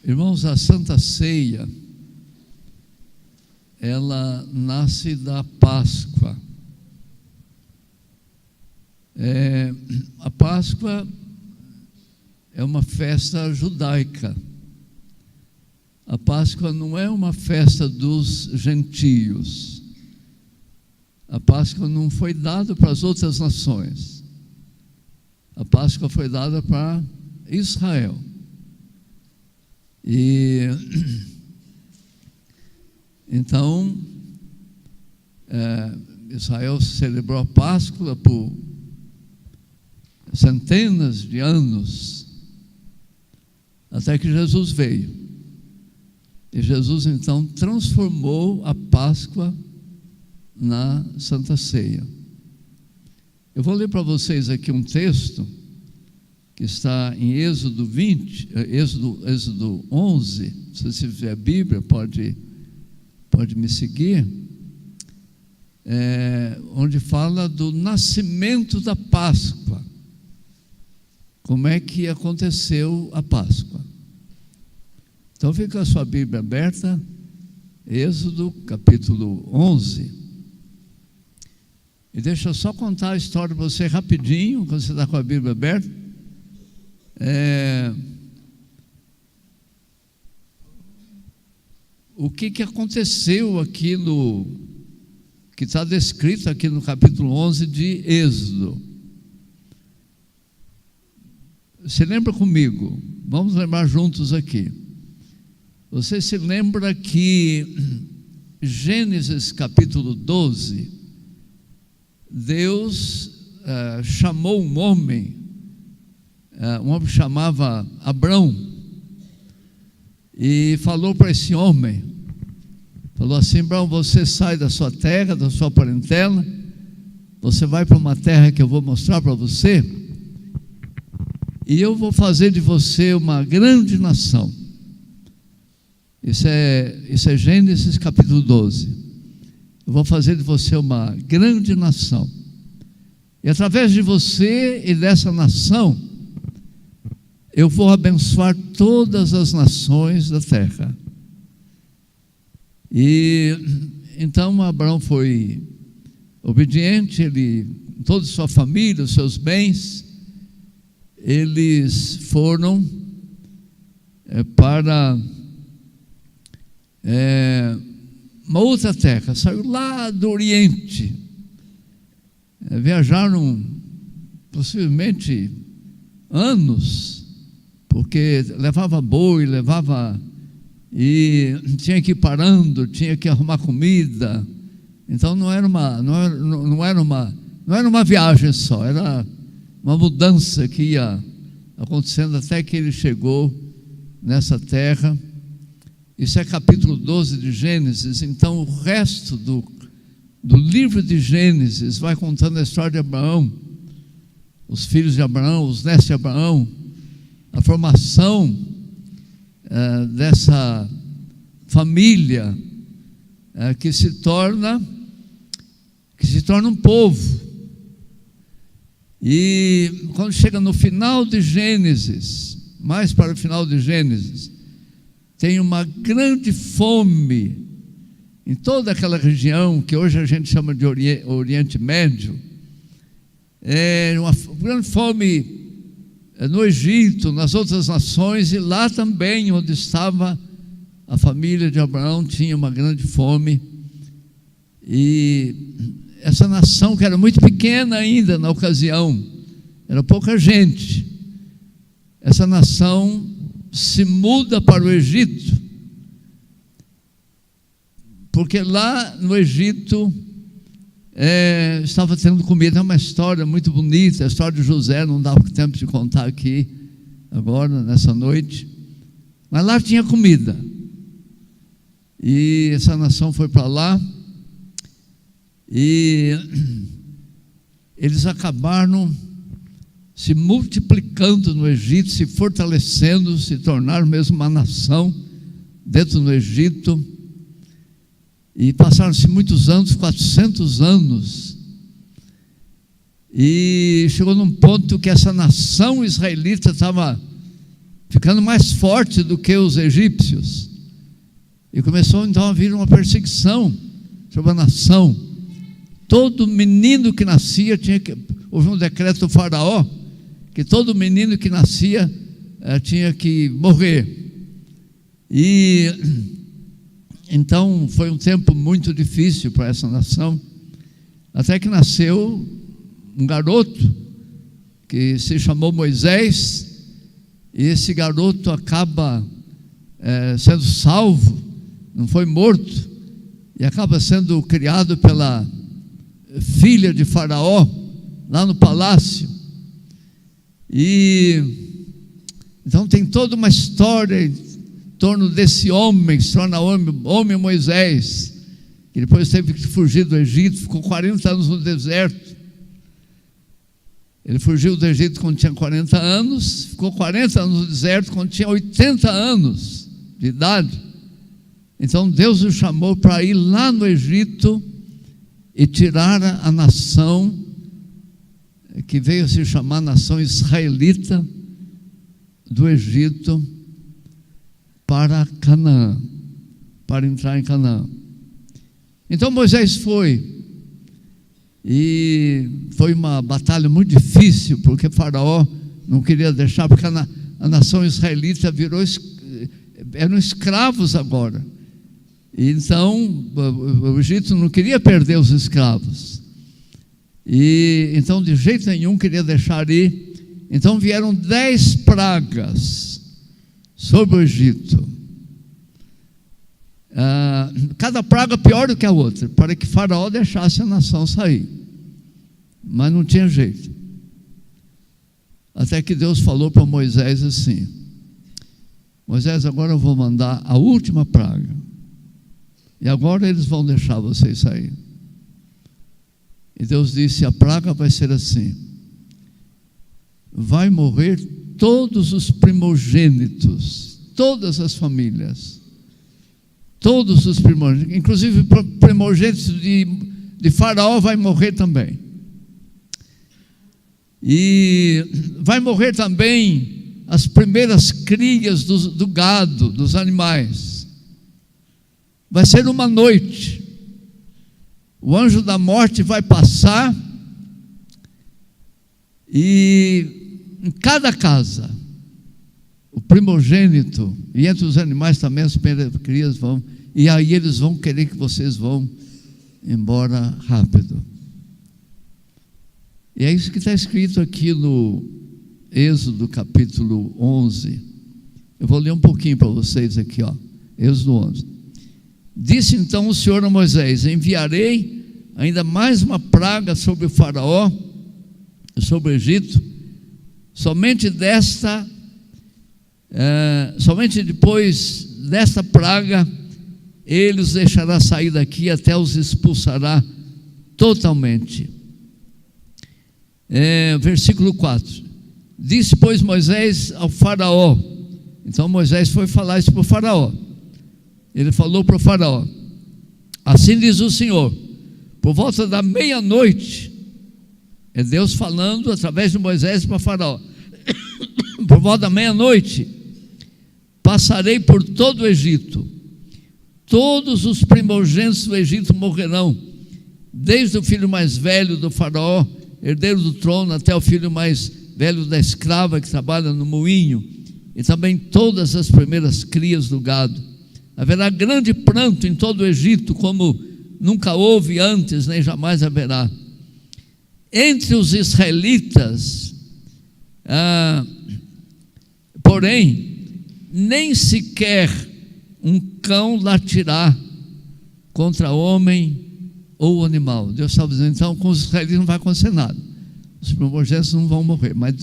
Irmãos, a Santa Ceia, ela nasce da Páscoa. A Páscoa é uma festa judaica. A Páscoa não é uma festa dos gentios. A Páscoa não foi dada para as outras nações. A Páscoa foi dada para Israel. E então Israel celebrou a Páscoa por centenas de anos, até que Jesus veio. E Jesus então transformou a Páscoa na Santa Ceia. Eu vou ler para vocês aqui um texto que está em Êxodo 11. Se você tiver a Bíblia, pode me seguir. Onde fala do nascimento da Páscoa. Como é que aconteceu a Páscoa? Então fica a sua Bíblia aberta, Êxodo capítulo 11. E deixa eu só contar a história para você rapidinho, quando você está com a Bíblia aberta. O que aconteceu aqui que está descrito aqui no capítulo 11 de Êxodo. Se lembra comigo? Vamos lembrar juntos aqui. Você se lembra que Gênesis capítulo 12, Deus chamou um homem chamava Abrão, e falou para esse homem, falou assim: Abrão, você sai da sua terra, da sua parentela, você vai para uma terra que eu vou mostrar para você, e eu vou fazer de você uma grande nação. Isso é Gênesis capítulo 12. Eu vou fazer de você uma grande nação, e através de você e dessa nação eu vou abençoar todas as nações da terra. E então Abraão foi obediente, toda a sua família, os seus bens, eles foram para uma outra terra, saiu lá do Oriente, viajaram possivelmente anos, porque levava boi, e tinha que ir parando, tinha que arrumar comida. Então não era uma viagem só, era uma mudança que ia acontecendo até que ele chegou nessa terra. Isso é capítulo 12 de Gênesis. Então o resto do livro de Gênesis vai contando a história de Abraão, os filhos de Abraão, os netos de Abraão, a formação dessa família que se torna um povo. E quando chega no final de Gênesis, mais para o final de Gênesis, tem uma grande fome em toda aquela região que hoje a gente chama de Oriente Médio. Uma grande fome no Egito, nas outras nações, e lá também, onde estava a família de Abraão, tinha uma grande fome. E essa nação, que era muito pequena ainda na ocasião, era pouca gente, essa nação se muda para o Egito, porque lá no Egito estava tendo comida. É uma história muito bonita, a história de José, não dá tempo de contar aqui agora, nessa noite, mas lá tinha comida, e essa nação foi para lá, e eles acabaram se multiplicando no Egito, se fortalecendo, se tornaram mesmo uma nação dentro do Egito. E passaram-se muitos anos, 400 anos, e chegou num ponto que essa nação israelita estava ficando mais forte do que os egípcios. E começou então a vir uma perseguição sobre a nação. Todo menino que nascia houve um decreto do faraó, que todo menino que nascia tinha que morrer. E então foi um tempo muito difícil para essa nação, até que nasceu um garoto que se chamou Moisés, e esse garoto acaba sendo salvo, não foi morto, e acaba sendo criado pela filha de Faraó, lá no palácio. E então tem toda uma história em torno desse homem, que se torna homem Moisés, que depois teve que fugir do Egito, ficou 40 anos no deserto. Ele fugiu do Egito quando tinha 40 anos, ficou 40 anos no deserto quando tinha 80 anos de idade. Então Deus o chamou para ir lá no Egito e tirar a nação, que veio a se chamar nação israelita, do Egito para Canaã, para entrar em Canaã. Então Moisés foi, e foi uma batalha muito difícil, porque Faraó não queria deixar, porque a nação israelita eram escravos agora. Então o Egito não queria perder os escravos, e então de jeito nenhum queria deixar ir. Então vieram 10 pragas sobre o Egito, cada praga pior do que a outra, para que Faraó deixasse a nação sair, mas não tinha jeito. Até que Deus falou para Moisés assim: Moisés, agora eu vou mandar a última praga, e agora eles vão deixar vocês sair. E Deus disse: a praga vai ser assim: vai morrer todos os primogênitos, todas as famílias, todos os primogênitos, inclusive primogênitos de Faraó vai morrer também. E vai morrer também as primeiras crias do gado, dos animais. Vai ser uma noite, o anjo da morte vai passar, e em cada casa, o primogênito, e entre os animais também as primeiras crias vão, e aí eles vão querer que vocês vão embora rápido. E é isso que está escrito aqui no Êxodo capítulo 11. Eu vou ler um pouquinho para vocês aqui, Êxodo 11. Disse então o Senhor a Moisés: enviarei ainda mais uma praga sobre o Faraó e sobre o Egito, somente depois desta praga ele os deixará sair daqui, até os expulsará totalmente. Versículo 4: disse, pois, Moisés ao Faraó. Então Moisés foi falar isso para o Faraó. Ele falou para o Faraó: assim diz o Senhor, por volta da meia-noite, é Deus falando através de Moisés para o Faraó, por volta da meia-noite, passarei por todo o Egito, todos os primogênitos do Egito morrerão, desde o filho mais velho do Faraó, herdeiro do trono, até o filho mais velho da escrava que trabalha no moinho, e também todas as primeiras crias do gado. Haverá grande pranto em todo o Egito, como nunca houve antes, nem jamais haverá. Entre os israelitas, porém, nem sequer um cão latirá contra homem ou animal. Deus está dizendo, então, com os israelitas não vai acontecer nada. Os primogênitos não vão morrer, mas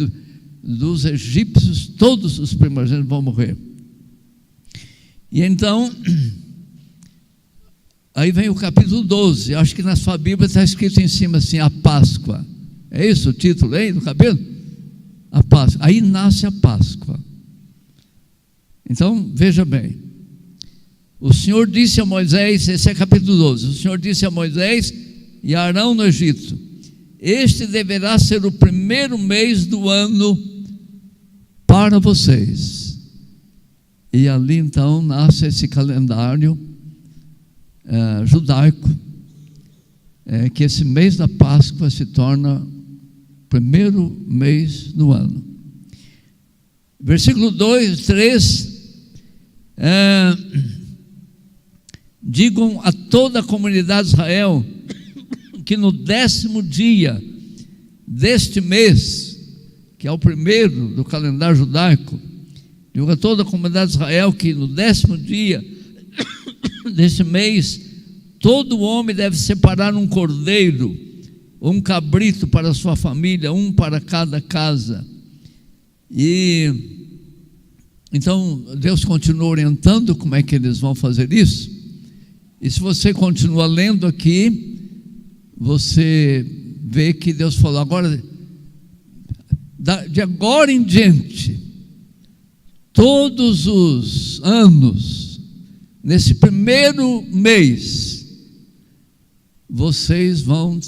dos egípcios, todos os primogênitos vão morrer. E então, aí vem o capítulo 12, acho que na sua Bíblia está escrito em cima assim, a Páscoa. É isso o título aí do capítulo? A Páscoa. Aí nasce a Páscoa. Então, veja bem. O Senhor disse a Moisés, esse é capítulo 12, o Senhor disse a Moisés e a Arão no Egito: este deverá ser o primeiro mês do ano para vocês. E ali então nasce esse calendário judaico, que esse mês da Páscoa se torna o primeiro mês do ano. Versículo 2, 3, digam a toda a comunidade de Israel que no 10º dia deste mês, que é o primeiro do calendário judaico, digo a toda a comunidade de Israel que no 10º dia deste mês, todo homem deve separar um cordeiro ou um cabrito para a sua família, um para cada casa. E então Deus continua orientando como é que eles vão fazer isso. E se você continua lendo aqui, você vê que Deus falou: agora, de agora em diante, todos os anos, nesse primeiro mês, vocês vão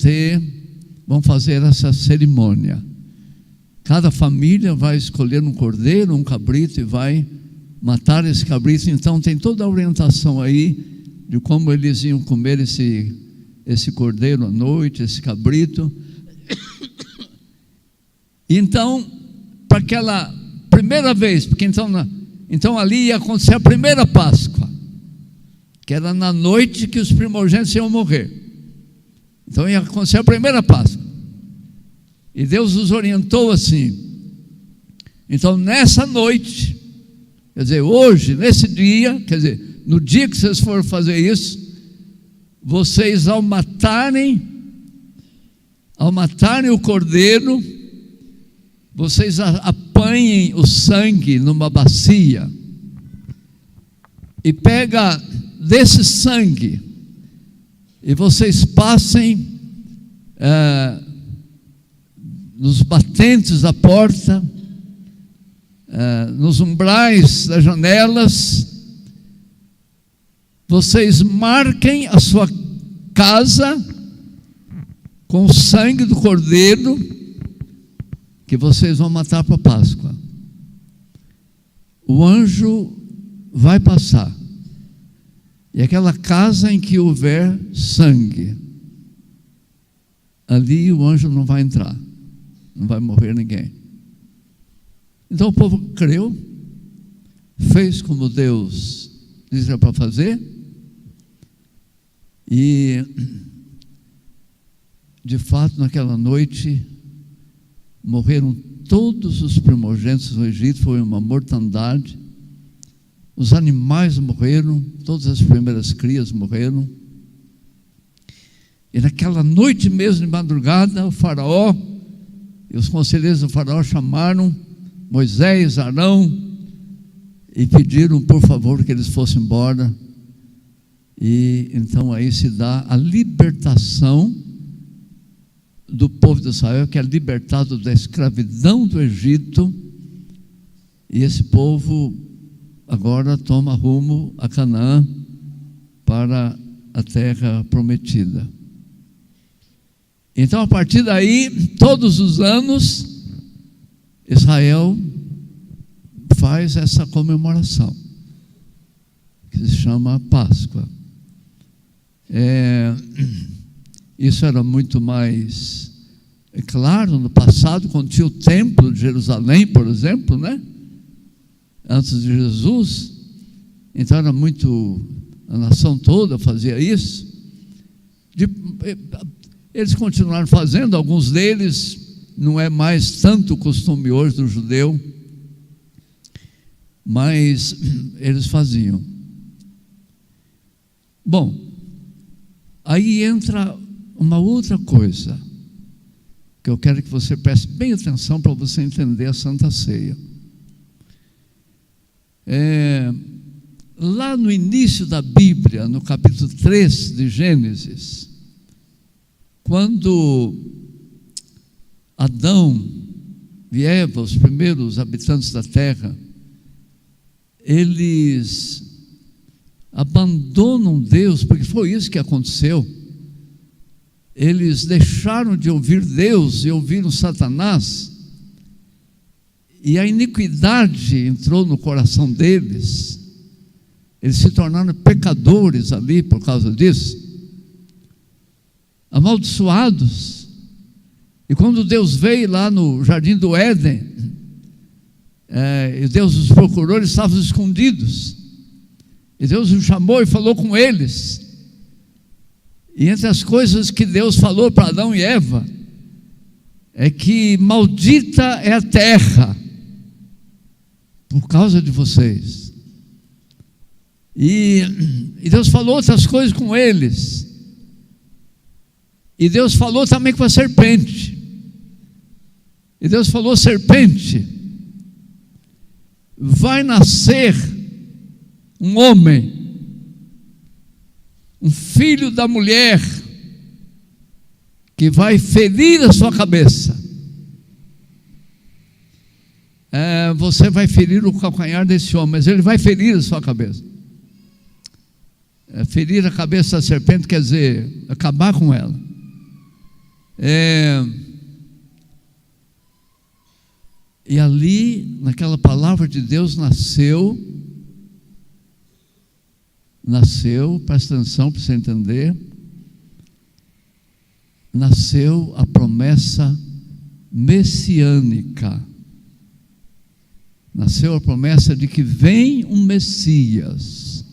fazer essa cerimônia. Cada família vai escolher um cordeiro, um cabrito, e vai matar esse cabrito. Então tem toda a orientação aí de como eles iam comer esse cordeiro à noite, esse cabrito. Então, para aquela primeira vez, porque então ali ia acontecer a primeira Páscoa, que era na noite que os primogênitos iam morrer. Então ia acontecer a primeira Páscoa. E Deus os orientou assim: então nessa noite, quer dizer, hoje, nesse dia, quer dizer, no dia que vocês forem fazer isso, vocês ao matarem o cordeiro, vocês apanhem o sangue numa bacia e pega desse sangue e vocês passem nos batentes da porta, nos umbrais das janelas. Vocês marquem a sua casa com o sangue do cordeiro que vocês vão matar para a Páscoa. O anjo vai passar, e aquela casa em que houver sangue, ali o anjo não vai entrar, não vai morrer ninguém. Então o povo creu, fez como Deus disse para fazer, e de fato naquela noite morreram todos os primogênitos do Egito. Foi uma mortandade. Os animais morreram, todas as primeiras crias morreram. E naquela noite mesmo, de madrugada, o faraó e os conselheiros do faraó chamaram Moisés, Arão, e pediram por favor que eles fossem embora. E então aí se dá a libertação do povo de Israel, que é libertado da escravidão do Egito, e esse povo agora toma rumo a Canaã, para a terra prometida. Então a partir daí, todos os anos, Israel faz essa comemoração, que se chama Páscoa. Isso era muito mais claro no passado, quando tinha o templo de Jerusalém, por exemplo, né? Antes de Jesus. Então era muito, a nação toda fazia isso. Eles continuaram fazendo, alguns deles, não é mais tanto o costume hoje do judeu, mas eles faziam. Bom, aí entra uma outra coisa que eu quero que você preste bem atenção para você entender a Santa Ceia. Lá no início da Bíblia, no capítulo 3 de Gênesis, quando Adão e Eva, os primeiros habitantes da terra, eles abandonam Deus, porque foi isso que aconteceu. Eles deixaram de ouvir Deus e ouviram Satanás, e a iniquidade entrou no coração deles, Eles se tornaram pecadores ali por causa disso, amaldiçoados. E quando Deus veio lá no jardim do Éden, e Deus os procurou, eles estavam escondidos. E Deus os chamou e falou com eles. E entre as coisas que Deus falou para Adão e Eva, é que maldita é a terra, por causa de vocês. E Deus falou outras coisas com eles. E Deus falou também com a serpente. E Deus falou: serpente, vai nascer um homem, um filho da mulher, que vai ferir a sua cabeça. Você vai ferir o calcanhar desse homem, mas ele vai ferir a sua cabeça. Ferir a cabeça da serpente quer dizer acabar com ela. E ali, naquela palavra de Deus, nasceu, presta atenção para você entender, nasceu a promessa messiânica. Nasceu a promessa de que vem um Messias,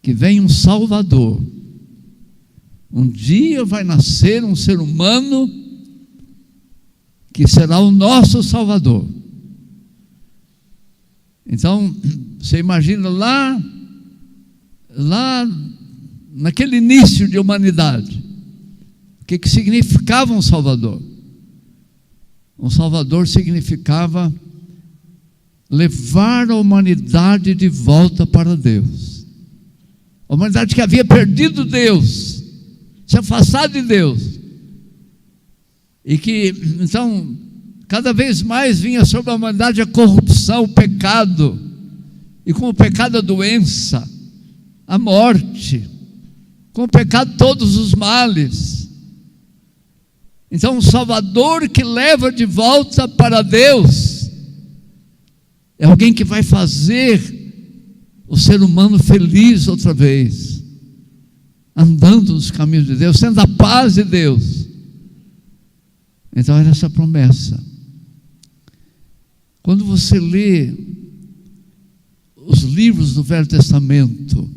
que vem um Salvador. Um dia vai nascer um ser humano que será o nosso Salvador. Então, você imagina lá naquele início de humanidade, o que significava um Salvador? Um Salvador significava levar a humanidade de volta para Deus. A humanidade que havia perdido Deus, se afastado de Deus, e que então cada vez mais vinha sobre a humanidade a corrupção, o pecado, e com o pecado a doença, a morte, com o pecado todos os males. Então um Salvador que leva de volta para Deus é alguém que vai fazer o ser humano feliz outra vez, andando nos caminhos de Deus, sendo a paz de Deus. Então era essa promessa. Quando você lê os livros do Velho Testamento,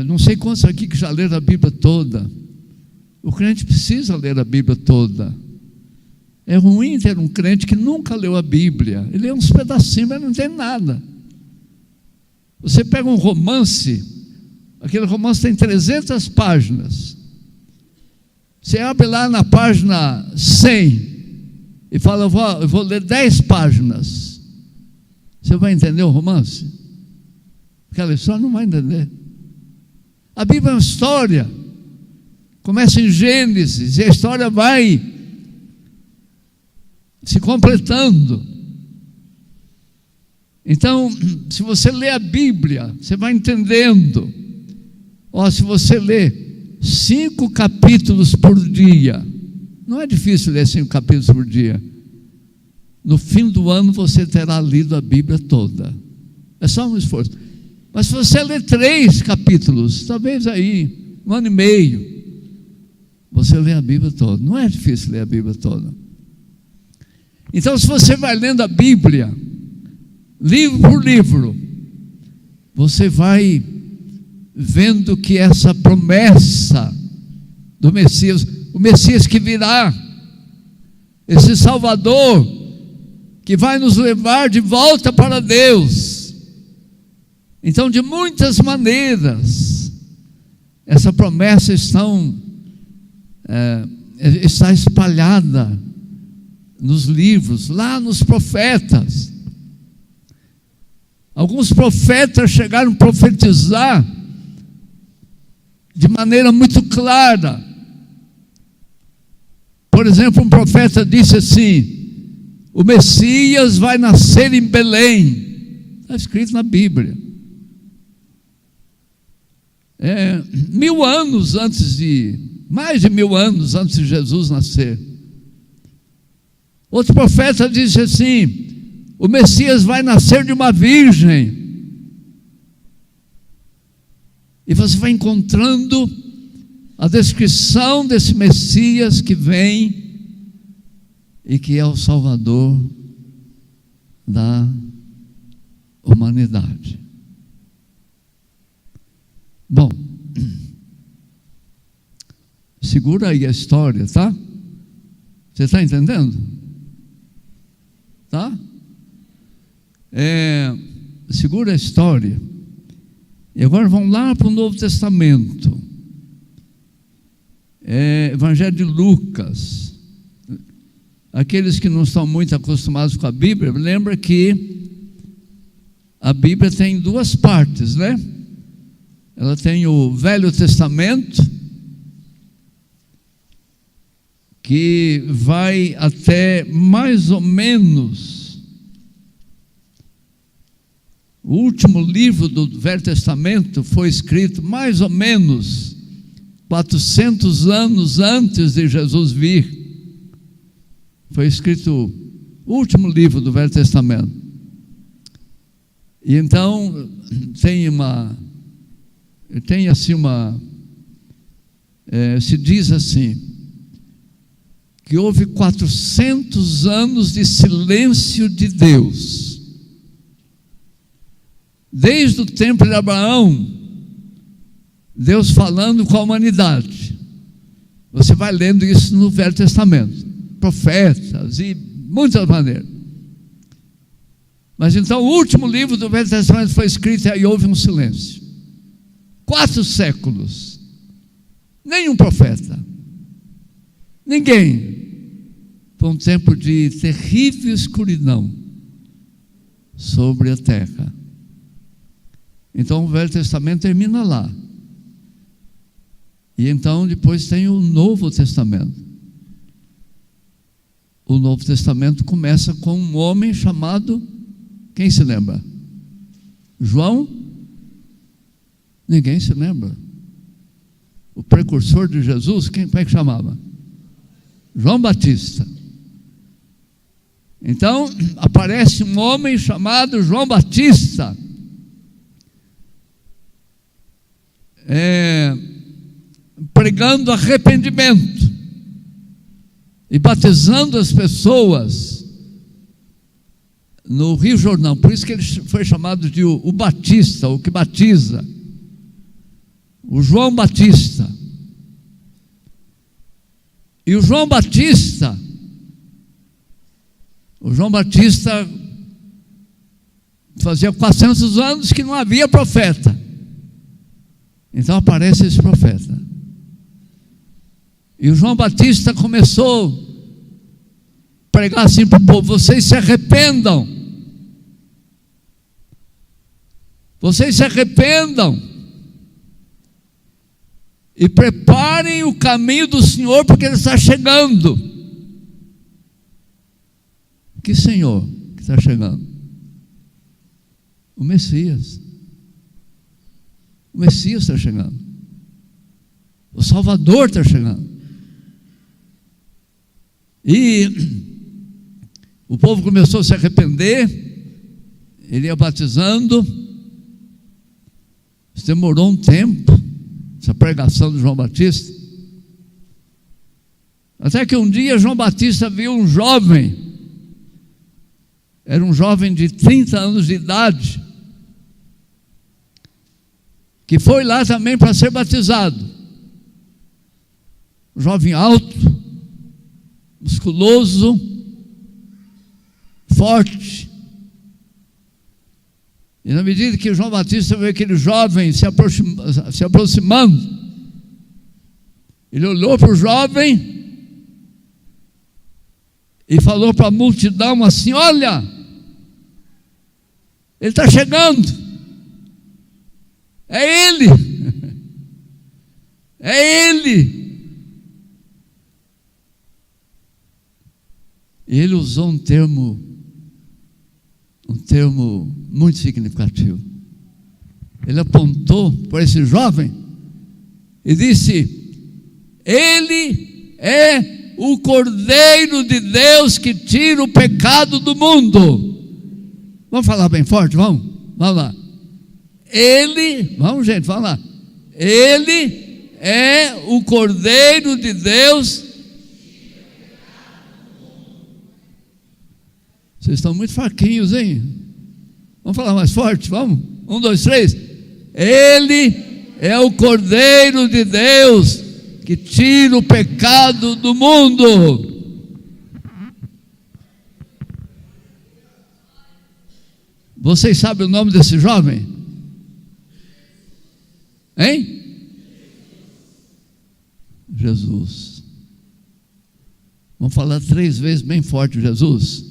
não sei quantos aqui que já leram a Bíblia toda. O crente precisa ler a Bíblia toda. É ruim ter um crente que nunca leu a Bíblia. Ele lê uns pedacinhos, mas não tem nada. Você pega um romance, aquele romance tem 300 páginas. Você abre lá na página 100 e fala: eu vou ler 10 páginas. Você vai entender o romance? Aquela história não vai entender. A Bíblia é uma história. Começa em Gênesis e a história vai se completando. Então, se você lê a Bíblia, você vai entendendo. Se você lê 5 capítulos por dia, não é difícil ler 5 capítulos por dia. No fim do ano você terá lido a Bíblia toda. É só um esforço. Mas se você ler 3 capítulos, talvez aí 1 ano e meio, você lê a Bíblia toda. Não é difícil ler a Bíblia toda. Então, se você vai lendo a Bíblia, livro por livro, você vai vendo que essa promessa do Messias, o Messias que virá, esse Salvador, que vai nos levar de volta para Deus. Então, de muitas maneiras, essa promessa está espalhada nos livros, lá nos profetas. Alguns profetas chegaram a profetizar de maneira muito clara. Por exemplo, um profeta disse assim: o Messias vai nascer em Belém. Está escrito na Bíblia. mais de 1000 anos antes de Jesus nascer. Outro profeta disse assim: O Messias vai nascer de uma virgem. E você vai encontrando a descrição desse Messias que vem e que é o Salvador da humanidade. Bom, segura aí a história, tá? Você está entendendo? Tá? Segura a história. E agora vamos lá para o Novo Testamento. Evangelho de Lucas. Aqueles que não estão muito acostumados com a Bíblia, lembra que a Bíblia tem duas partes, né? Ela tem o Velho Testamento, que vai até mais ou menos o último livro do Velho Testamento foi escrito mais ou menos 400 anos antes de Jesus vir. Foi escrito o último livro do Velho Testamento. E então se diz assim, que houve 400 anos de silêncio de Deus. Desde o tempo de Abraão, Deus falando com a humanidade. Você vai lendo isso no Velho Testamento. Profetas e muitas maneiras. Mas então o último livro do Velho Testamento foi escrito e aí houve um silêncio. 4 séculos. Nenhum profeta. Ninguém. Foi um tempo de terrível escuridão sobre a terra. Então o Velho Testamento termina lá. E então depois tem o Novo Testamento. O Novo Testamento começa com um homem chamado, quem se lembra? João? Ninguém se lembra. O precursor de Jesus, como é que chamava? João Batista. Então, aparece um homem chamado João Batista, pregando arrependimento e batizando as pessoas no Rio Jordão. Por isso que ele foi chamado de o Batista, o que batiza, o João Batista. E o João Batista fazia 400 anos que não havia profeta. Então aparece esse profeta. E o João Batista começou a pregar assim para o povo: vocês se arrependam. Vocês se arrependam. E preparem o caminho do Senhor, porque Ele está chegando. Que Senhor que está chegando? O Messias. O Messias está chegando. O Salvador está chegando. E o povo começou a se arrepender. Ele ia batizando. Isso demorou um tempo, essa pregação de João Batista. Até que um dia João Batista viu um jovem. Era um jovem de 30 anos de idade, que foi lá também para ser batizado. Um jovem alto, musculoso, forte. E na medida que João Batista viu aquele jovem se aproximando, ele olhou para o jovem e falou para a multidão assim: olha, ele está chegando, é ele, é ele. E ele usou um termo muito significativo. Ele apontou para esse jovem e disse: ele é o Cordeiro de Deus que tira o pecado do mundo. Vamos falar bem forte? Vamos lá. Ele, vamos gente, vamos lá. Ele é o Cordeiro de Deus. Vocês estão muito fraquinhos, hein? Vamos falar mais forte? Vamos? 1, 2, 3. Ele é o Cordeiro de Deus que tira o pecado do mundo. Vocês sabem o nome desse jovem? Hein? Jesus. Vamos falar 3 vezes bem forte, Jesus.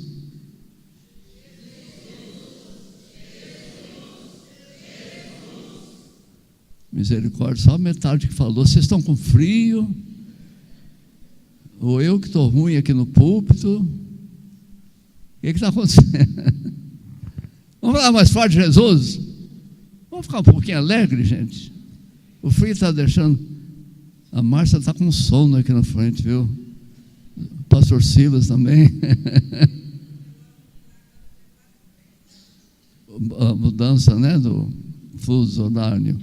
Misericórdia, só metade que falou. Vocês estão com frio? Ou eu que estou ruim aqui no púlpito? O que está acontecendo? Vamos falar mais forte, Jesus? Vamos ficar um pouquinho alegre, gente. O frio está deixando. A Márcia está com sono aqui na frente, viu? O pastor Silas também. A mudança, né, do fuso horário.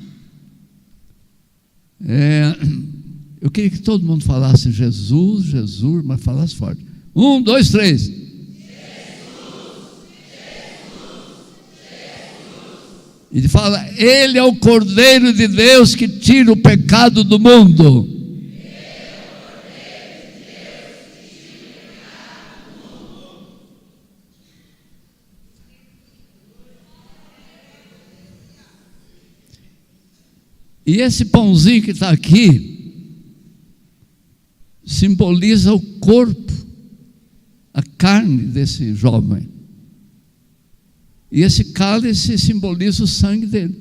Eu queria que todo mundo falasse Jesus, Jesus, mas falasse forte. 1, 2, 3. Jesus, E fala, Ele é o Cordeiro de Deus que tira o pecado do mundo. E esse pãozinho que está aqui simboliza o corpo, a carne desse jovem. E esse cálice simboliza o sangue dele,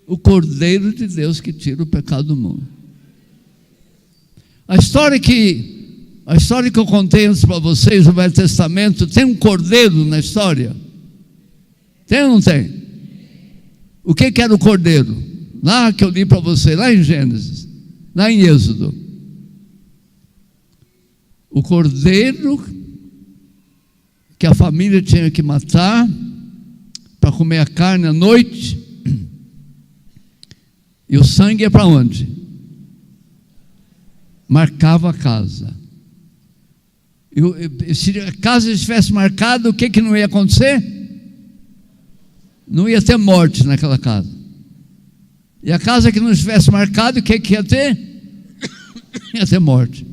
o Cordeiro de Deus que tira o pecado do mundo. A história que eu contei antes para vocês no Velho Testamento, tem um cordeiro na história? Tem ou não tem? O que era o cordeiro? Lá que eu li para você, lá em Gênesis, lá em Êxodo. O cordeiro que a família tinha que matar para comer a carne à noite. E o sangue ia para onde? Marcava a casa. E se a casa estivesse marcada, o que não ia acontecer? Não ia ter morte naquela casa. E a casa que não estivesse marcada, o que ia ter? Ia ter morte.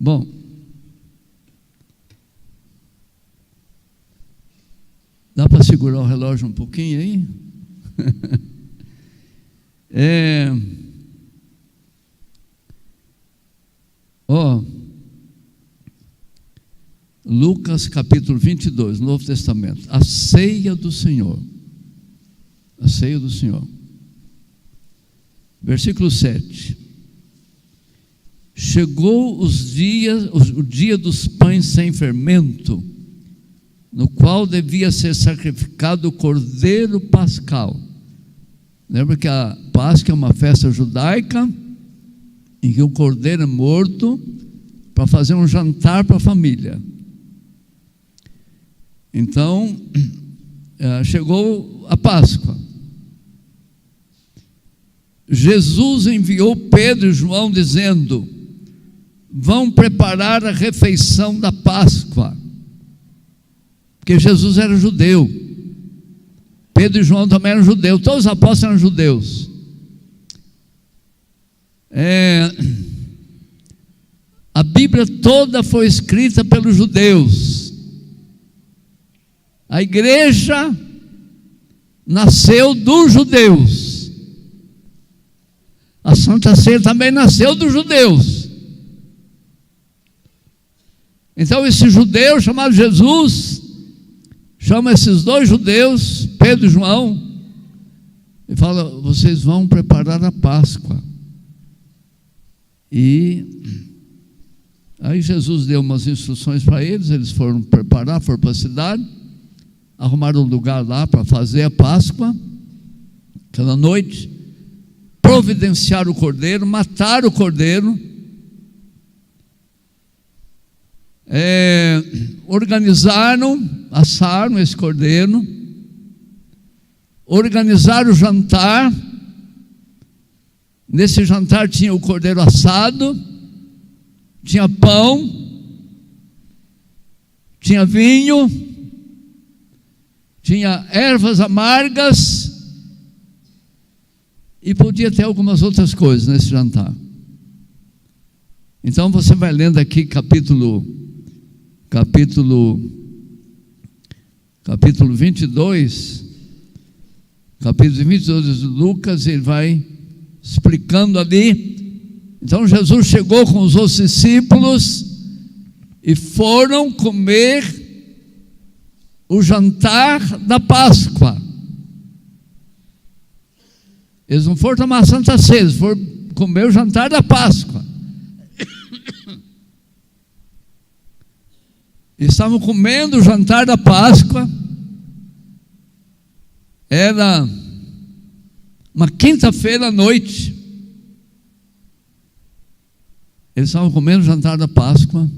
Bom, dá para segurar o relógio um pouquinho aí? Lucas capítulo 22, Novo Testamento. A ceia do Senhor. A ceia do Senhor. Versículo 7. Chegou o dia dos pães sem fermento, no qual devia ser sacrificado o cordeiro pascal. Lembra que a Páscoa é uma festa judaica, em que o cordeiro é morto para fazer um jantar para a família. Então, chegou a Páscoa. Jesus enviou Pedro e João dizendo: vão preparar a refeição da Páscoa. Porque Jesus era judeu. Pedro e João também eram judeus. Todos os apóstolos eram judeus. A Bíblia toda foi escrita pelos judeus. A igreja nasceu dos judeus. A Santa Ceia também nasceu dos judeus. Então esse judeu chamado Jesus chama esses 2 judeus, Pedro e João, e fala: vocês vão preparar a Páscoa. E aí Jesus deu umas instruções para eles. Eles foram preparar, foram para a cidade, arrumaram um lugar lá para fazer a Páscoa. Aquela noite, providenciaram o cordeiro, mataram o cordeiro. organizaram, assaram esse cordeiro, organizaram o jantar. Nesse jantar tinha o cordeiro assado, tinha pão, tinha vinho, tinha ervas amargas e podia ter algumas outras coisas nesse jantar. Então você vai lendo aqui capítulo 22, capítulo 22 de Lucas, ele vai explicando ali. Então Jesus chegou com os outros discípulos e foram comer o jantar da Páscoa. Eles não foram tomar a Santa Ceia, eles foram comer o jantar da Páscoa. Estavam comendo o jantar da Páscoa. Era uma quinta-feira à noite. Eles estavam comendo o jantar da Páscoa.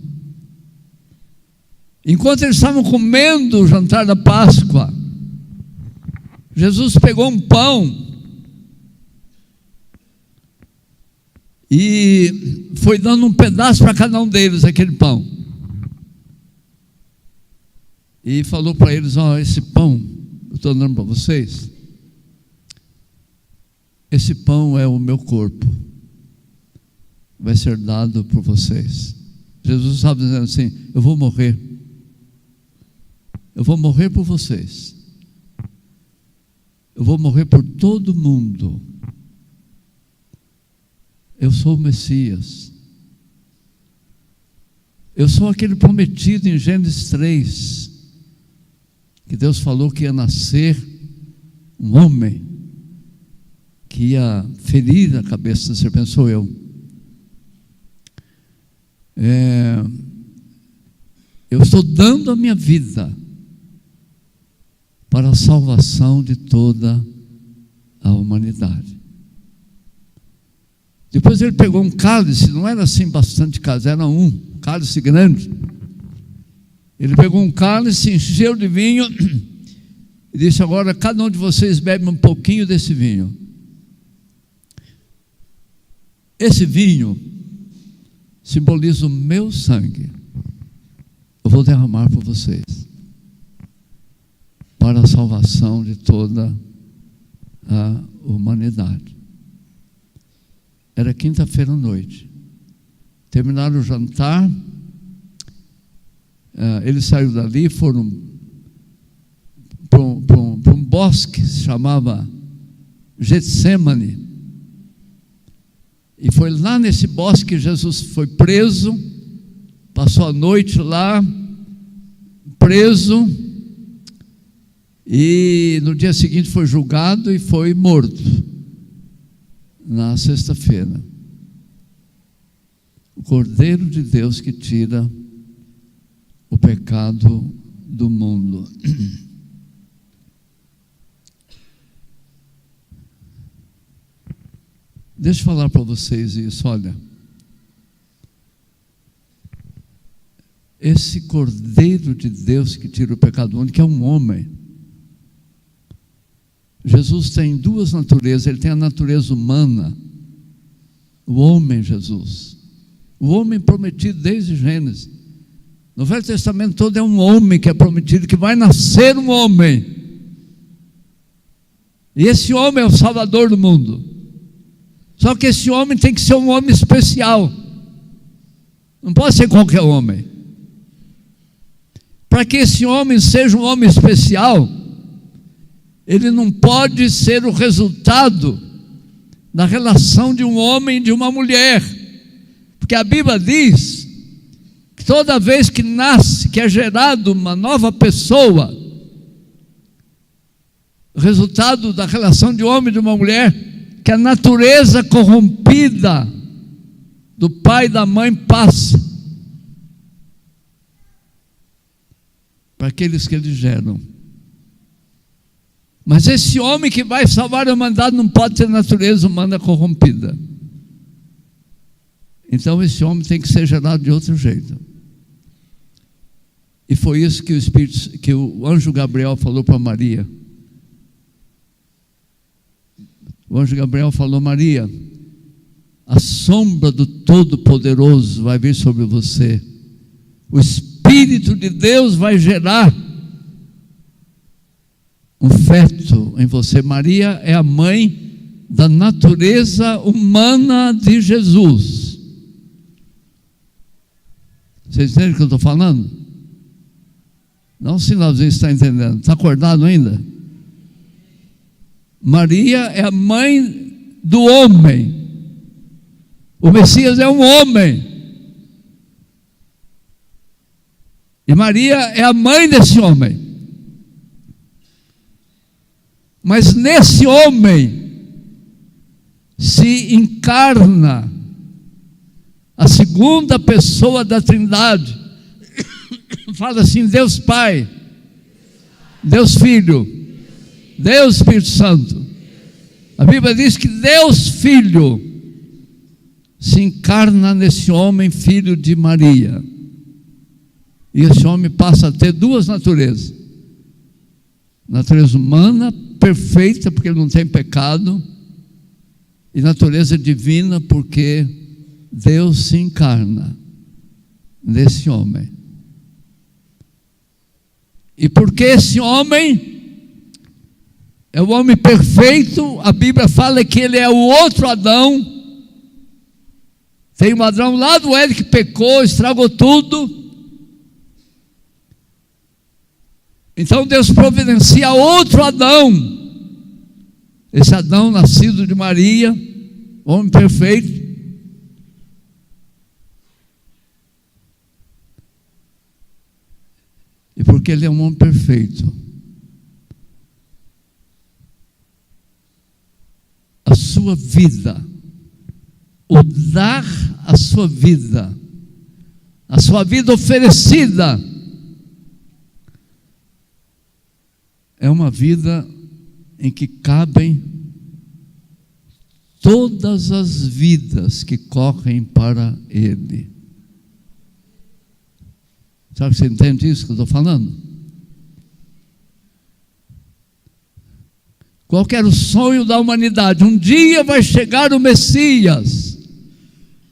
Enquanto eles estavam comendo o jantar da Páscoa, Jesus pegou um pão e foi dando um pedaço para cada um deles, aquele pão. E falou para eles: ó, esse pão, eu estou dando para vocês, esse pão é o meu corpo, vai ser dado por vocês. Jesus estava dizendo assim: eu vou morrer por vocês, eu vou morrer por todo mundo, eu sou o Messias, eu sou aquele prometido em Gênesis 3, que Deus falou que ia nascer um homem que ia ferir a cabeça da serpente. Sou eu. Eu estou dando a minha vida para a salvação de toda a humanidade. Depois ele pegou um cálice, não era assim bastante cálice, era um cálice grande. Ele pegou um cálice, encheu de vinho e disse: agora cada um de vocês bebe um pouquinho desse vinho. Esse vinho simboliza o meu sangue. Eu vou derramar por vocês, para a salvação de toda a humanidade. Era quinta-feira à noite. Terminaram o jantar. Eles saíram dali e foram para um bosque que se chamava Getsêmani. E foi lá nesse bosque que Jesus foi preso, passou a noite lá, preso, e no dia seguinte foi julgado e foi morto, na sexta-feira. O Cordeiro de Deus que tira o pecado do mundo. Deixa eu falar para vocês isso, olha. Esse Cordeiro de Deus que tira o pecado do mundo, que é um homem. Jesus tem duas naturezas, ele tem a natureza humana, o homem Jesus, o homem prometido desde Gênesis. No Velho Testamento todo é um homem que é prometido, que vai nascer um homem. E esse homem é o Salvador do mundo. Só que esse homem tem que ser um homem especial. Não pode ser qualquer homem. Para que esse homem seja um homem especial, ele não pode ser o resultado da relação de um homem e de uma mulher. Porque a Bíblia diz que toda vez que nasce, que é gerado uma nova pessoa, resultado da relação de um homem e de uma mulher, que a natureza corrompida do pai e da mãe passa para aqueles que eles geram. Mas esse homem que vai salvar a humanidade não pode ter natureza humana corrompida. Então esse homem tem que ser gerado de outro jeito. E foi isso que o anjo Gabriel falou para Maria. O anjo Gabriel falou: Maria, a sombra do Todo-Poderoso vai vir sobre você. O Espírito de Deus vai gerar um feto em você. Maria é a mãe da natureza humana de Jesus. Vocês entendem o que eu estou falando? Não, o sinalzinho está entendendo. Está acordado ainda? Maria é a mãe do homem. O Messias é um homem. E Maria é a mãe desse homem. Mas nesse homem se encarna a segunda pessoa da Trindade. Fala assim: Deus Pai, Deus Filho, Deus Espírito Santo. A Bíblia diz que Deus Filho se encarna nesse homem, filho de Maria. E esse homem passa a ter duas naturezas: natureza humana perfeita, porque ele não tem pecado, e natureza divina, porque Deus se encarna nesse homem. E porque esse homem é o homem perfeito, a Bíblia fala que ele é o outro Adão. Tem um Adão lá do Éden que pecou, estragou tudo. Então Deus providencia outro Adão. Esse Adão nascido de Maria, homem perfeito. E porque ele é um homem perfeito, a sua vida, o dar a sua vida oferecida, é uma vida em que cabem todas as vidas que correm para Ele. Sabe que você entende isso que eu estou falando? Qual que era o sonho da humanidade? Um dia vai chegar o Messias,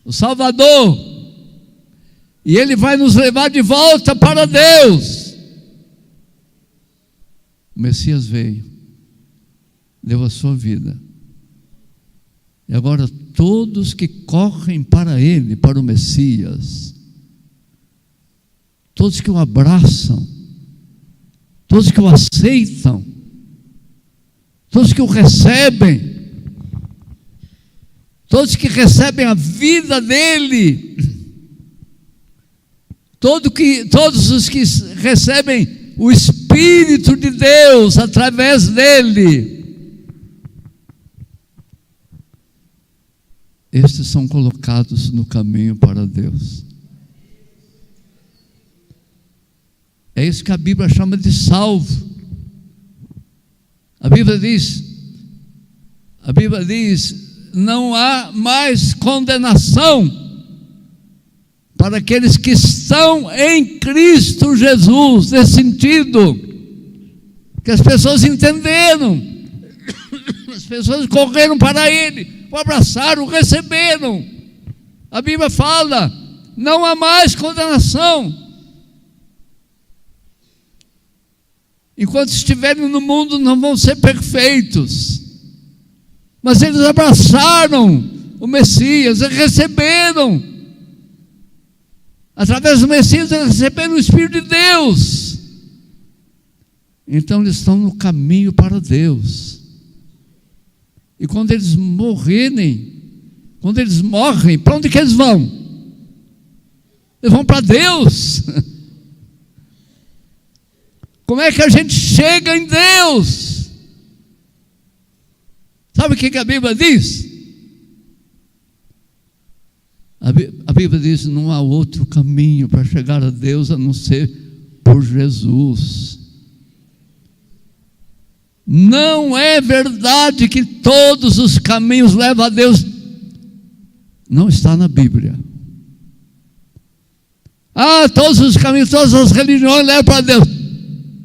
o Salvador, e Ele vai nos levar de volta para Deus. O Messias veio, deu a sua vida, e agora todos que correm para Ele, para o Messias, todos que o abraçam, todos que o aceitam, todos que o recebem, todos que recebem a vida dele, todos os que recebem o Espírito de Deus através dele, estes são colocados no caminho para Deus. É isso que a Bíblia chama de salvo. A Bíblia diz, não há mais condenação para aqueles que estão em Cristo Jesus. Nesse sentido, que as pessoas entenderam, as pessoas correram para Ele, o abraçaram, o receberam. A Bíblia fala, não há mais condenação. Enquanto estiverem no mundo, não vão ser perfeitos, mas eles abraçaram o Messias, eles receberam, através do Messias, eles receberam o Espírito de Deus. Então eles estão no caminho para Deus. E quando eles morrerem, quando eles morrem, para onde que eles vão? Eles vão para Deus. Como é que a gente chega em Deus? Sabe o que a Bíblia diz? A Bíblia diz: não há outro caminho para chegar a Deus a não ser por Jesus. Não é verdade que todos os caminhos levam a Deus. Não está na Bíblia. Todos os caminhos, todas as religiões levam para Deus.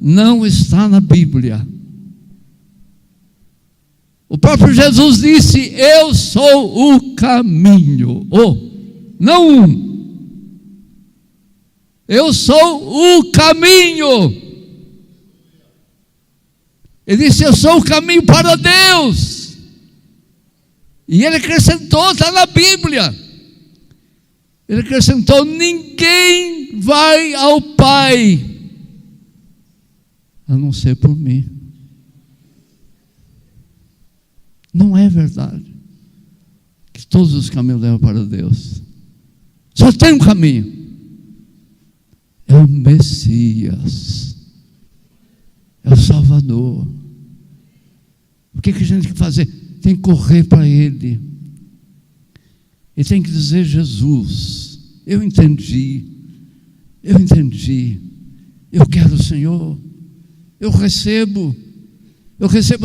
Não está na Bíblia. O próprio Jesus disse: eu sou o caminho. Não um. Eu sou o caminho. Ele disse: eu sou o caminho para Deus. E ele acrescentou, está na Bíblia. Ele acrescentou: ninguém vai ao Pai a não ser por mim. Não é verdade que todos os caminhos levam para Deus. Só tem um caminho. É o Messias. É o Salvador. O que a gente tem que fazer? Tem que correr para Ele. E tem que dizer: Jesus, eu entendi. Eu quero o Senhor. Eu recebo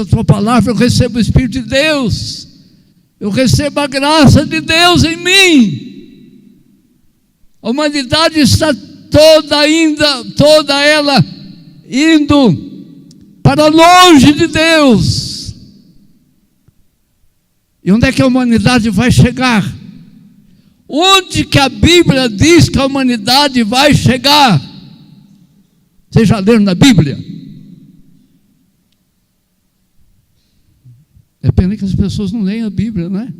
a Tua palavra, eu recebo o Espírito de Deus, eu recebo a graça de Deus em mim. A humanidade está toda ela indo para longe de Deus. E onde é que a humanidade vai chegar? Onde que a Bíblia diz que a humanidade vai chegar? Vocês já leram na Bíblia? É pena que as pessoas não leem a Bíblia, não é?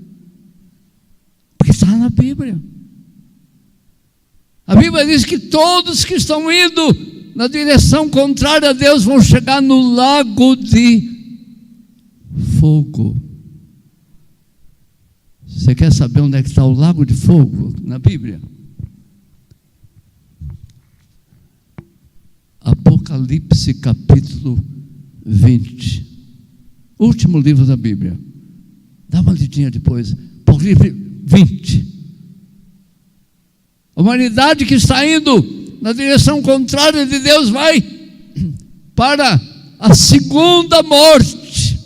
Porque está na Bíblia. A Bíblia diz que todos que estão indo na direção contrária a Deus vão chegar no lago de fogo. Você quer saber onde é que está o lago de fogo na Bíblia? Apocalipse capítulo 20. Último livro da Bíblia. Dá uma lidinha depois. Apocalipse 20. A humanidade que está indo na direção contrária de Deus vai para a segunda morte.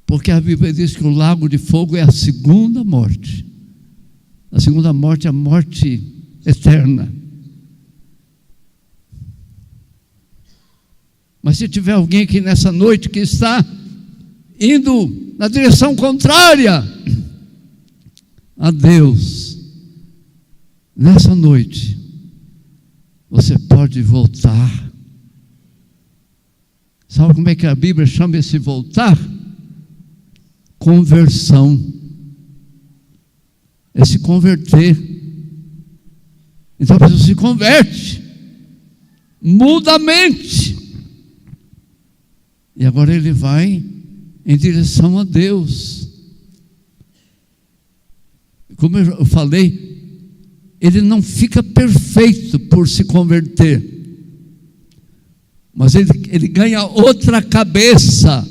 Porque a Bíblia diz que o lago de fogo é a segunda morte. A segunda morte é a morte eterna. Mas se tiver alguém aqui nessa noite que está indo na direção contrária a Deus, nessa noite, você pode voltar. Sabe como é que a Bíblia chama esse voltar? Conversão. É se converter. Então a pessoa se converte, muda a mente. E agora ele vai em direção a Deus. Como eu falei, ele não fica perfeito por se converter, mas ele ganha outra cabeça,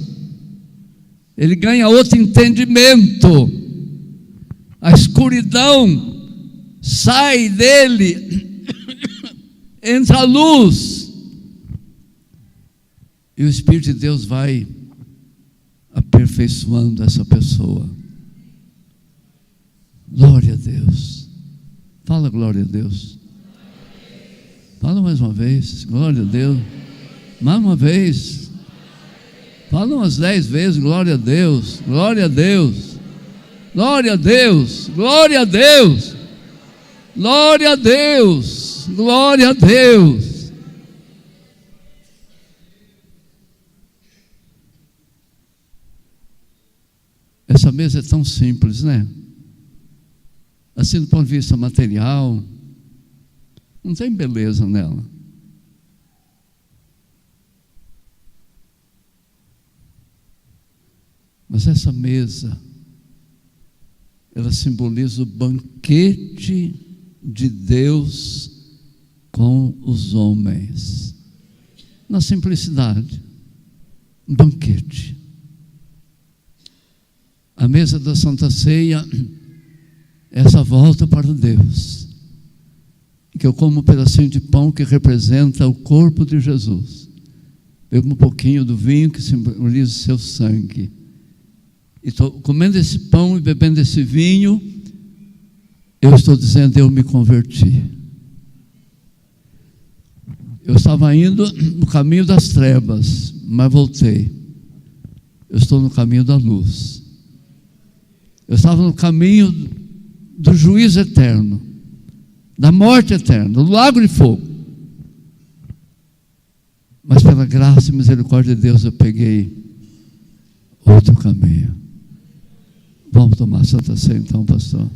ele ganha outro entendimento. A escuridão sai dele, entra a luz. E o Espírito de Deus vai aperfeiçoando essa pessoa. Glória a Deus. Fala glória a Deus. Fala mais uma vez. Glória a Deus. Mais uma vez. Fala umas 10 vezes. Glória a Deus. Glória a Deus. Glória a Deus. Glória a Deus. Glória a Deus. Glória a Deus. Essa mesa é tão simples, né? Assim, do ponto de vista material, não tem beleza nela. Mas essa mesa, ela simboliza o banquete de Deus com os homens. Na simplicidade, um banquete. A mesa da Santa Ceia, essa volta para Deus. Que eu como um pedacinho de pão que representa o corpo de Jesus. Bebo um pouquinho do vinho que simboliza o seu sangue. E estou comendo esse pão e bebendo esse vinho, Eu estou dizendo, eu me converti. Eu estava indo no caminho das trevas, mas voltei. Eu estou no caminho da luz. Eu estava no caminho do juízo eterno, da morte eterna, do lago de fogo. Mas pela graça e misericórdia de Deus eu peguei outro caminho. Vamos tomar Santa Ceia então, pastor.